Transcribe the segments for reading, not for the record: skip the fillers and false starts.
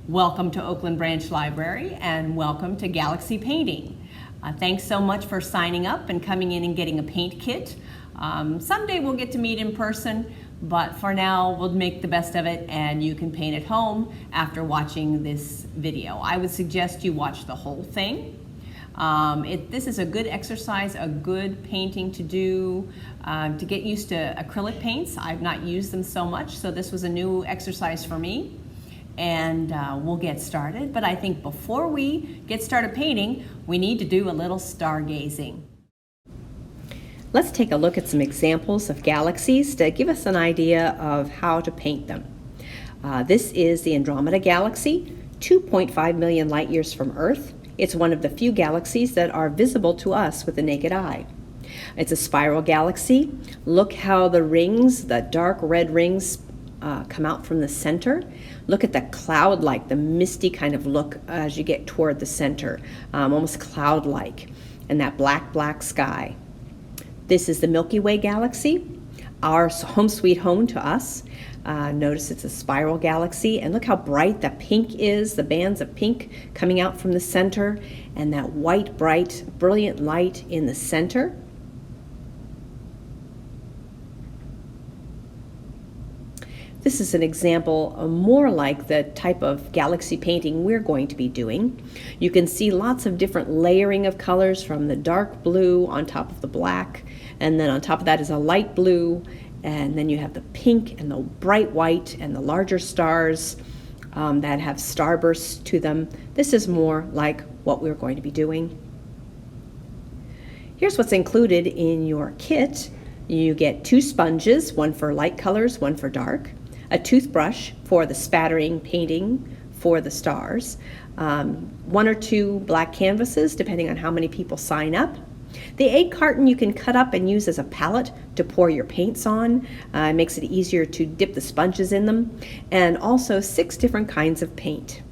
Welcome to Oakland Branch Library and welcome to Galaxy Painting. Thanks so much for signing up and coming in and getting a paint kit. Someday we'll get to meet in person, but for now we'll make the best of it and you can paint at home after watching this video. I would suggest you watch the whole thing. This is a good exercise, a good painting to do to get used to acrylic paints. I've not used them so much, so this was a new exercise for me. And we'll get started. But I think before we get started painting, we need to do a little stargazing. Let's take a look at some examples of galaxies to give us an idea of how to paint them. This is the Andromeda Galaxy, 2.5 million light years from Earth. It's one of the few galaxies that are visible to us with the naked eye. It's a spiral galaxy. Look how the rings, the dark red rings, come out from the center. Look at the cloud-like, the misty kind of look as you get toward the center, almost cloud-like, and that black sky. This is the Milky Way galaxy, our home sweet home to us. Notice it's a spiral galaxy, and look how bright the pink is, the bands of pink coming out from the center, and that white, bright, brilliant light in the center. This is an example more like the type of galaxy painting we're going to be doing. You can see lots of different layering of colors from the dark blue on top of the black, and then on top of that is a light blue, and then you have the pink and the bright white and the larger stars that have starbursts to them. This is more like what we're going to be doing. Here's what's included in your kit. You get 2 sponges, one for light colors, one for dark. A toothbrush for the spattering painting for the stars, 1 or 2 black canvases depending on how many people sign up. The egg carton you can cut up and use as a palette to pour your paints on. It makes it easier to dip the sponges in them, and also 6 different kinds of paint.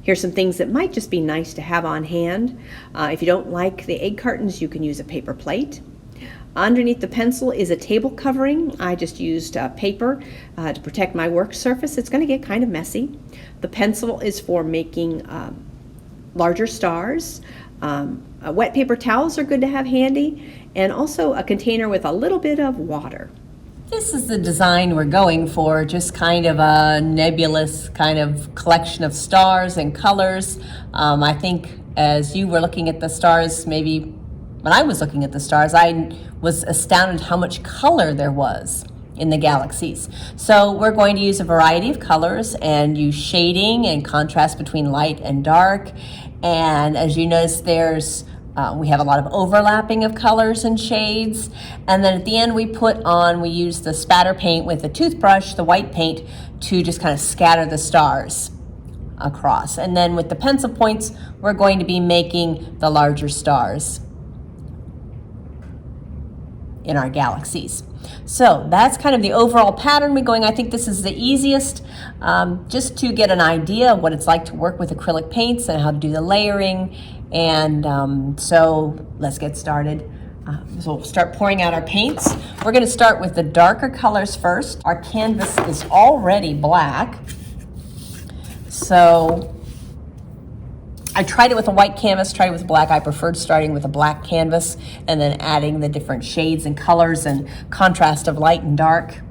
Here's some things that might just be nice to have on hand. If you don't like the egg cartons, you can use a paper plate. Underneath the pencil is a table covering. I just used paper to protect my work surface. It's going to get kind of messy. The pencil is for making larger stars. Wet paper towels are good to have handy, and also a container with a little bit of water. This is the design we're going for, just kind of a nebulous kind of collection of stars and colors. I think as you were looking at the stars, maybe when I was looking at the stars, I was astounded how much color there was in the galaxies. So we're going to use a variety of colors and use shading and contrast between light and dark. And as you notice, we have a lot of overlapping of colors and shades. And then at the end we use the spatter paint with the toothbrush, the white paint, to just kind of scatter the stars across. And then with the pencil points, we're going to be making the larger stars in our galaxies. So that's kind of the overall pattern we're going. I think this is the easiest, just to get an idea of what it's like to work with acrylic paints and how to do the layering. And so let's get started. So we'll start pouring out our paints. We're going to start with the darker colors first. Our canvas is already black, so I tried it with a white canvas, tried it with black. I preferred starting with a black canvas and then adding the different shades and colors and contrast of light and dark.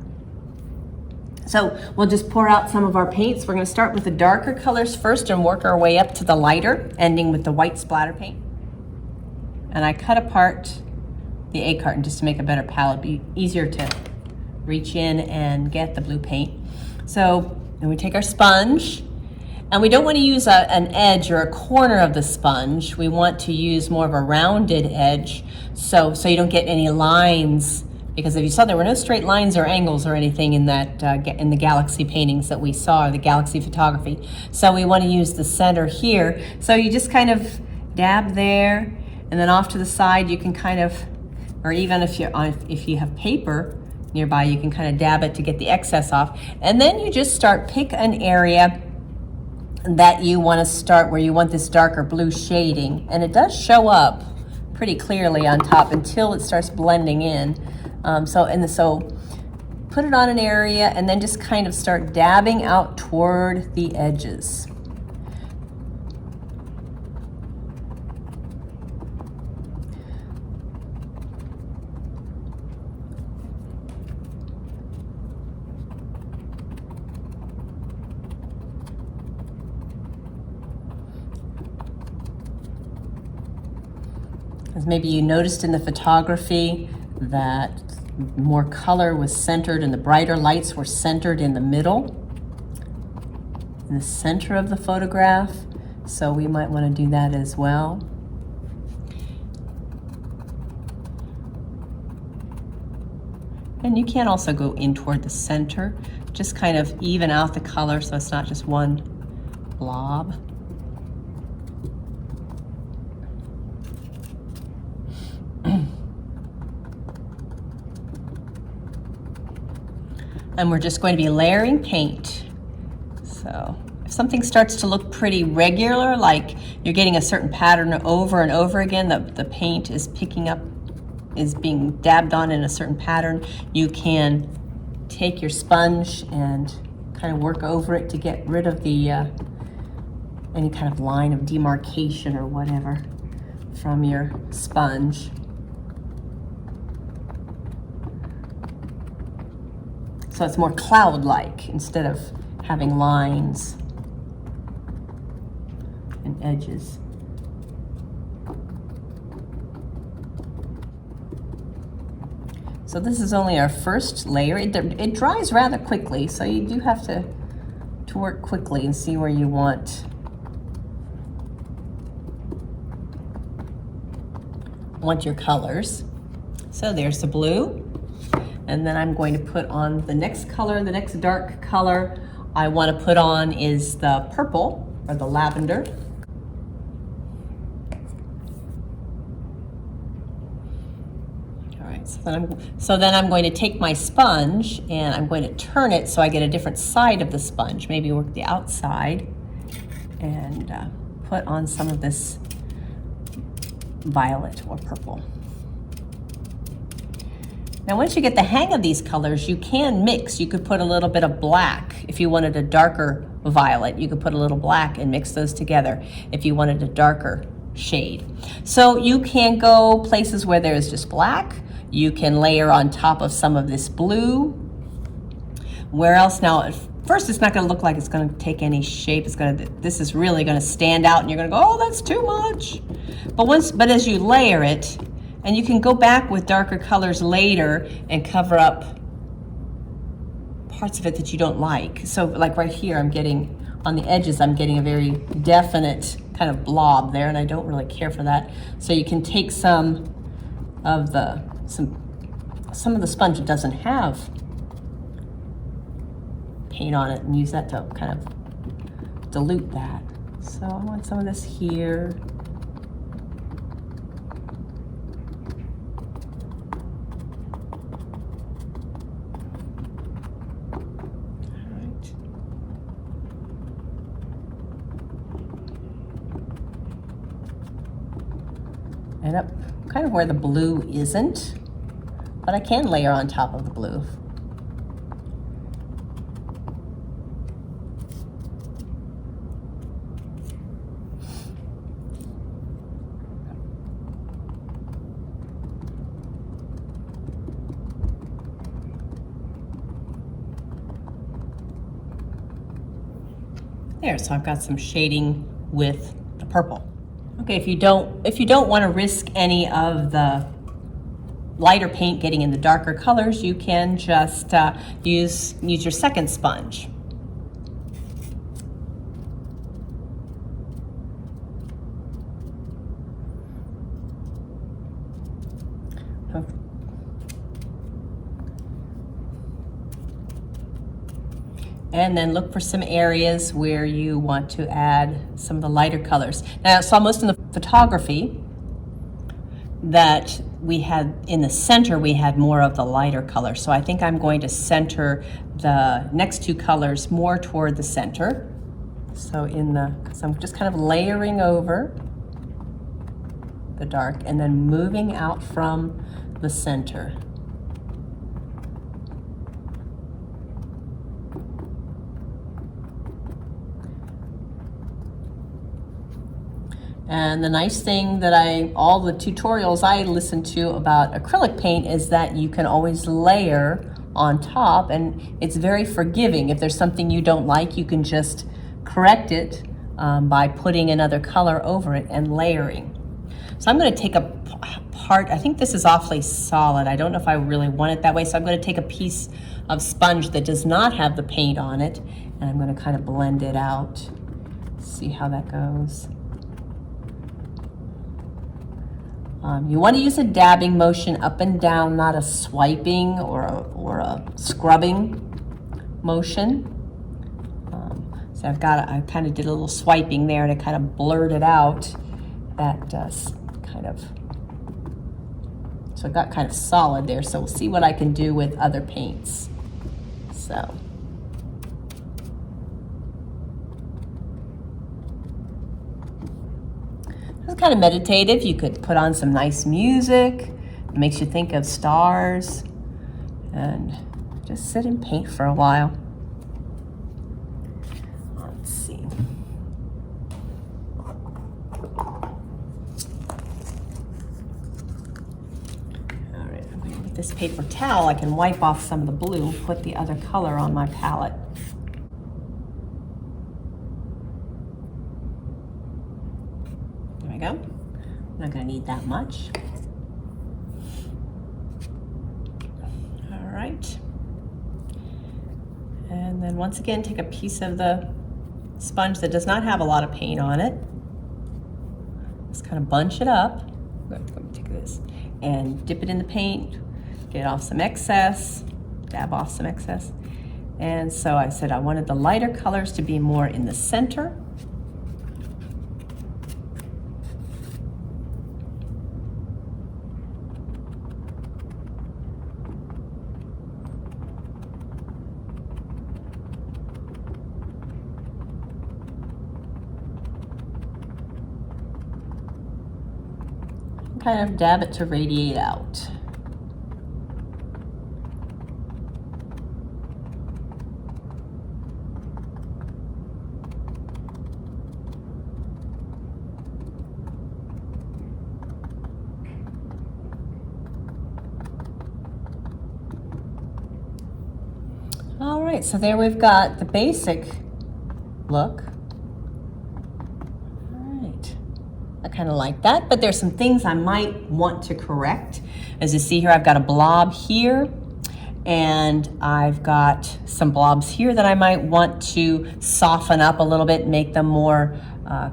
So we'll just pour out some of our paints. We're going to start with the darker colors first and work our way up to the lighter, ending with the white splatter paint. And I cut apart the egg carton just to make a better palette, be easier to reach in and get the blue paint. So then we take our sponge. And we don't want to use an edge or a corner of the sponge. We want to use more of a rounded edge so you don't get any lines, because if you saw, there were no straight lines or angles or anything in that in the galaxy paintings that we saw, or the galaxy photography. So we want to use the center here. So you just kind of dab there, and then off to the side you can kind of, or even if you have paper nearby, you can kind of dab it to get the excess off. And then you just pick an area that you want to start where you want this darker blue shading, and it does show up pretty clearly on top until it starts blending in. So put it on an area and then just kind of start dabbing out toward the edges. As maybe you noticed in the photography that more color was centered and the brighter lights were centered in the middle, in the center of the photograph. So we might want to do that as well. And you can also go in toward the center, just kind of even out the color so it's not just one blob. And we're just going to be layering paint. So if something starts to look pretty regular, like you're getting a certain pattern over and over again, the paint is picking up, is being dabbed on in a certain pattern, you can take your sponge and kind of work over it to get rid of the any kind of line of demarcation or whatever from your sponge. So it's more cloud-like instead of having lines and edges. So this is only our first layer. It dries rather quickly, so you do have to work quickly and see where you want your colors. So there's the blue. And then I'm going to put on the next color, the next dark color I want to put on is the purple or the lavender. All right, so then I'm going to take my sponge and I'm going to turn it so I get a different side of the sponge. Maybe work the outside and put on some of this violet or purple. Now once you get the hang of these colors, you can mix. You could put a little bit of black. If you wanted a darker violet, you could put a little black and mix those together if you wanted a darker shade. So you can go places where there's just black. You can layer on top of some of this blue. Where else? Now at first it's not going to look like it's going to take any shape. This is really going to stand out and you're going to go, oh, that's too much. But as you layer it, and you can go back with darker colors later and cover up parts of it that you don't like. So like right here, I'm getting, on the edges, I'm getting a very definite kind of blob there, and I don't really care for that. So you can take some of the sponge that doesn't have paint on it and use that to kind of dilute that. So I want some of this here. And up kind of where the blue isn't, but I can layer on top of the blue. There, so I've got some shading with the purple. Okay, if you don't want to risk any of the lighter paint getting in the darker colors, you can just use your second sponge. And then look for some areas where you want to add some of the lighter colors. Now, I saw most in the photography that we had in the center, we had more of the lighter color. So I think I'm going to center the next two colors more toward the center. So because I'm just kind of layering over the dark and then moving out from the center. And the nice thing that all the tutorials I listen to about acrylic paint is that you can always layer on top, and it's very forgiving. If there's something you don't like, you can just correct it by putting another color over it and layering. So I'm going to take a part, I think this is awfully solid. I don't know if I really want it that way, so I'm going to take a piece of sponge that does not have the paint on it, and I'm going to kind of blend it out. See how that goes. You want to use a dabbing motion up and down, not a swiping or a scrubbing motion. So I kind of did a little swiping there, and it kind of blurred it out. That does kind of, so it got kind of solid there. So we'll see what I can do with other paints. So. It's kind of meditative. You could put on some nice music. It makes you think of stars, and just sit and paint for a while. Let's see. All right, with this paper towel, I can wipe off some of the blue, put the other color on my palette. Go. I'm not going to need that much. All right. And then once again, take a piece of the sponge that does not have a lot of paint on it. Just kind of bunch it up. I'm going to take this and dip it in the paint, get off some excess, dab off some excess. And so I said I wanted the lighter colors to be more in the center. Kind of dab it to radiate out. All right, so there we've got the basic look. I kind of like that, but there's some things I might want to correct. As you see here, I've got a blob here, and I've got some blobs here that I might want to soften up a little bit, make them more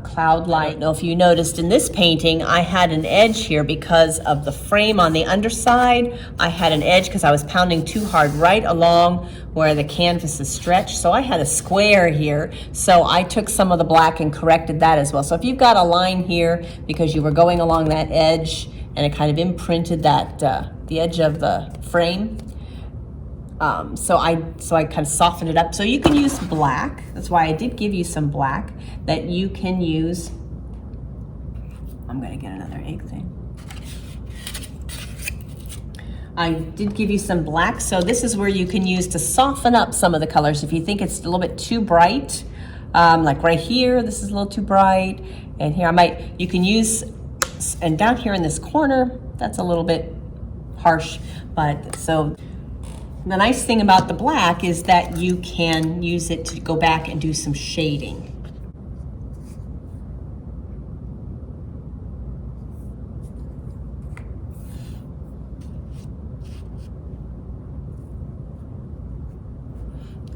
cloud-like. I don't know if you noticed in this painting, I had an edge here because of the frame on the underside. I had an edge because I was pounding too hard right along where the canvas is stretched. So I had a square here. So I took some of the black and corrected that as well. So if you've got a line here because you were going along that edge and it kind of imprinted that the edge of the frame, so I kind of softened it up. So you can use black. That's why I did give you some black that you can use. I'm going to get another egg thing. I did give you some black. So this is where you can use to soften up some of the colors. If you think it's a little bit too bright, like right here, this is a little too bright. And here you can use, and down here in this corner, that's a little bit harsh. But so the nice thing about the black is that you can use it to go back and do some shading.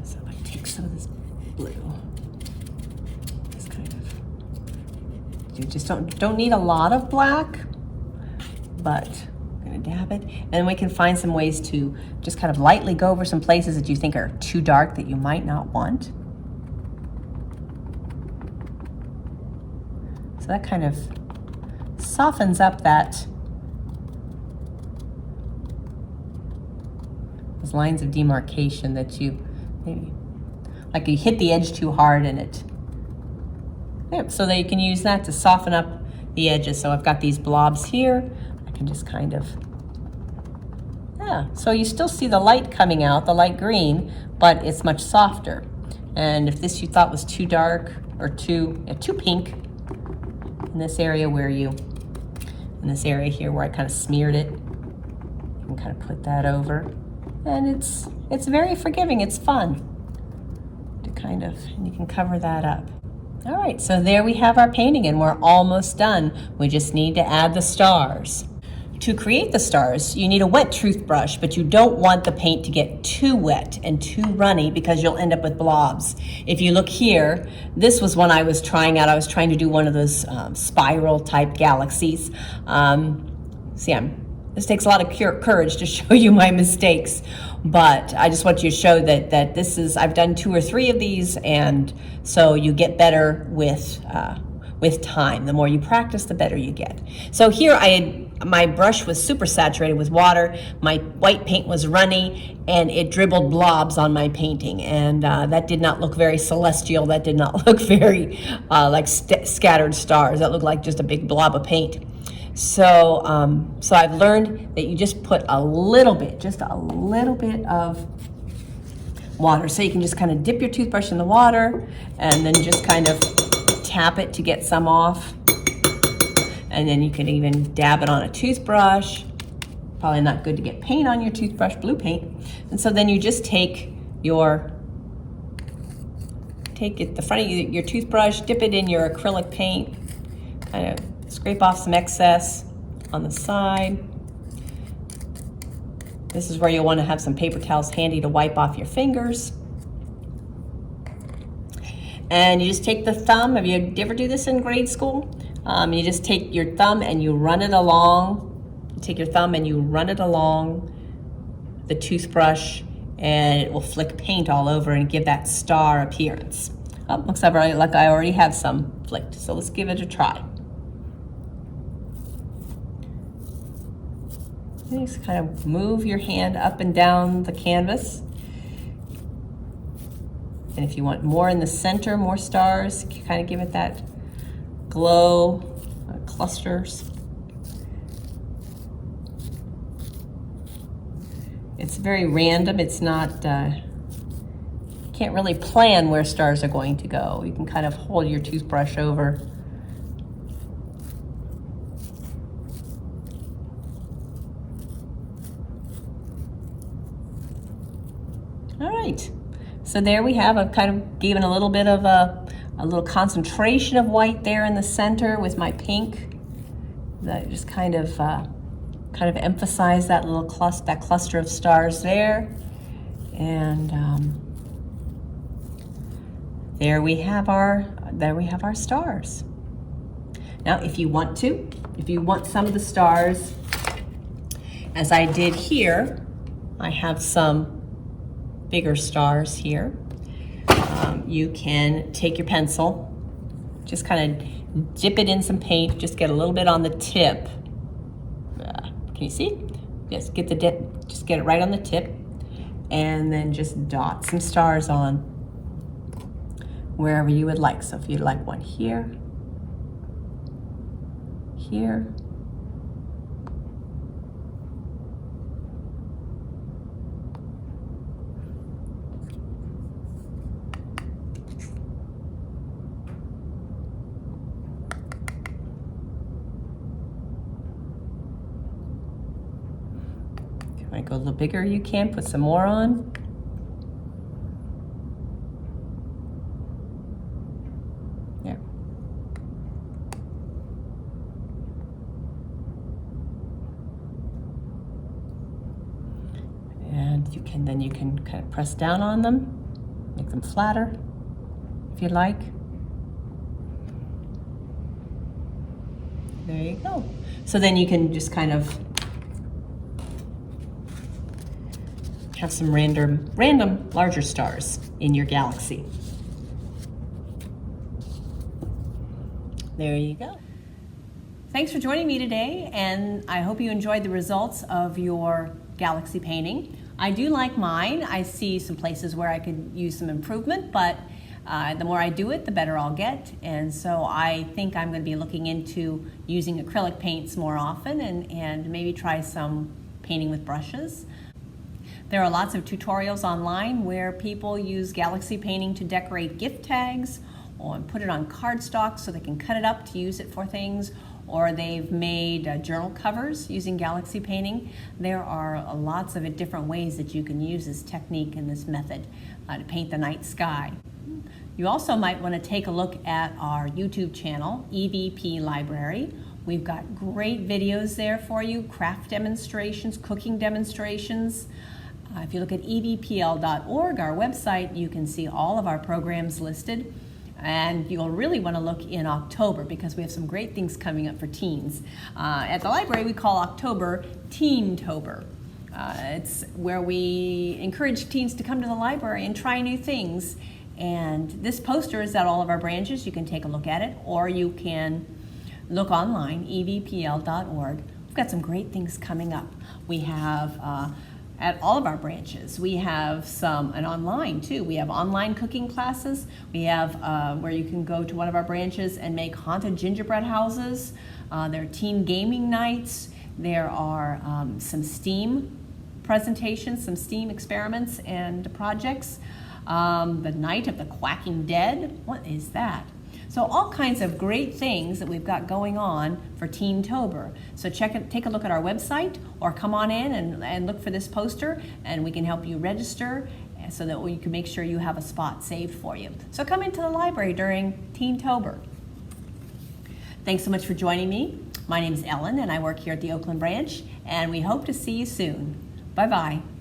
So if I take some of this blue, just kind of, you just don't need a lot of black, but dab it, and then we can find some ways to just kind of lightly go over some places that you think are too dark that you might not want. So that kind of softens up those lines of demarcation that you maybe, like you hit the edge too hard and it, yeah, so that you can use that to soften up the edges. So I've got these blobs here. I can just kind of, yeah, so you still see the light coming out, the light green, but it's much softer. And if this you thought was too dark or too pink, in this area here where I kind of smeared it. You can kind of put that over. And it's very forgiving, it's fun to and you can cover that up. All right, so there we have our painting and we're almost done. We just need to add the stars. To create the stars, you need a wet toothbrush, but you don't want the paint to get too wet and too runny because you'll end up with blobs. If you look here, this was one I was trying out. I was trying to do one of those spiral type galaxies. This takes a lot of courage to show you my mistakes, but I just want you to show that this is, I've done 2 or 3 of these, and so you get better with time. The more you practice, the better you get. So here my brush was super saturated with water, my white paint was runny, and it dribbled blobs on my painting, and that did not look very celestial. That did not look very like scattered stars. That looked like just a big blob of paint. So I've learned that you just put just a little bit of water. So you can just kind of dip your toothbrush in the water and then just kind of tap it to get some off. And then you can even dab it on a toothbrush. Probably not good to get paint on your toothbrush, blue paint. And so then you just take the front of your toothbrush, dip it in your acrylic paint, kind of scrape off some excess on the side. This is where you'll want to have some paper towels handy to wipe off your fingers. And you just take the thumb. Did you ever do this in grade school? You just take your thumb and you run it along. You take your thumb and you run it along the toothbrush, and it will flick paint all over and give that star appearance. Oh, looks like I already have some flicked, so let's give it a try. You just kind of move your hand up and down the canvas. And if you want more in the center, more stars, you kind of give it that glow, clusters. It's very random. It's not, can't really plan where stars are going to go. You can kind of hold your toothbrush over. All right, so there we have, I've kind of given a little bit of a little concentration of white there in the center with my pink. That just kind of emphasize that little cluster of stars there. And there we have our stars. Now, if you want some of the stars, as I did here, I have some bigger stars here. You can take your pencil, just kind of dip it in some paint, just get a little bit on the tip. Can you see? Just get it right on the tip, and then just dot some stars on wherever you would like. So if you'd like one here, here, want to go a little bigger, you can put some more on. There. And you can kind of press down on them, make them flatter if you like. There you go. So then you can just kind of have some random larger stars in your galaxy. There you go. Thanks for joining me today, and I hope you enjoyed the results of your galaxy painting. I do like mine. I see some places where I could use some improvement, but the more I do it, the better I'll get. And so I think I'm going to be looking into using acrylic paints more often and maybe try some painting with brushes. There are lots of tutorials online where people use galaxy painting to decorate gift tags or put it on cardstock so they can cut it up to use it for things, or they've made journal covers using galaxy painting. There are lots of different ways that you can use this technique and this method to paint the night sky. You also might want to take a look at our YouTube channel, EVP Library. We've got great videos there for you, craft demonstrations, cooking demonstrations. If you look at evpl.org, our website, you can see all of our programs listed. And you'll really want to look in October because we have some great things coming up for teens. At the library, we call October Teen-tober. It's where we encourage teens to come to the library and try new things. And this poster is at all of our branches. You can take a look at it, or you can look online, evpl.org. We've got some great things coming up. We have at all of our branches. We have and online too. We have online cooking classes. We have where you can go to one of our branches and make haunted gingerbread houses. There are teen gaming nights. There are some STEAM presentations, some STEAM experiments and projects. The Night of the Quacking Dead. What is that? So all kinds of great things that we've got going on for Teen-tober. So take a look at our website, or come on in and look for this poster, and we can help you register so that we can make sure you have a spot saved for you. So come into the library during Teen-tober. Thanks so much for joining me. My name is Ellen, and I work here at the Oaklyn branch, and we hope to see you soon. Bye-bye.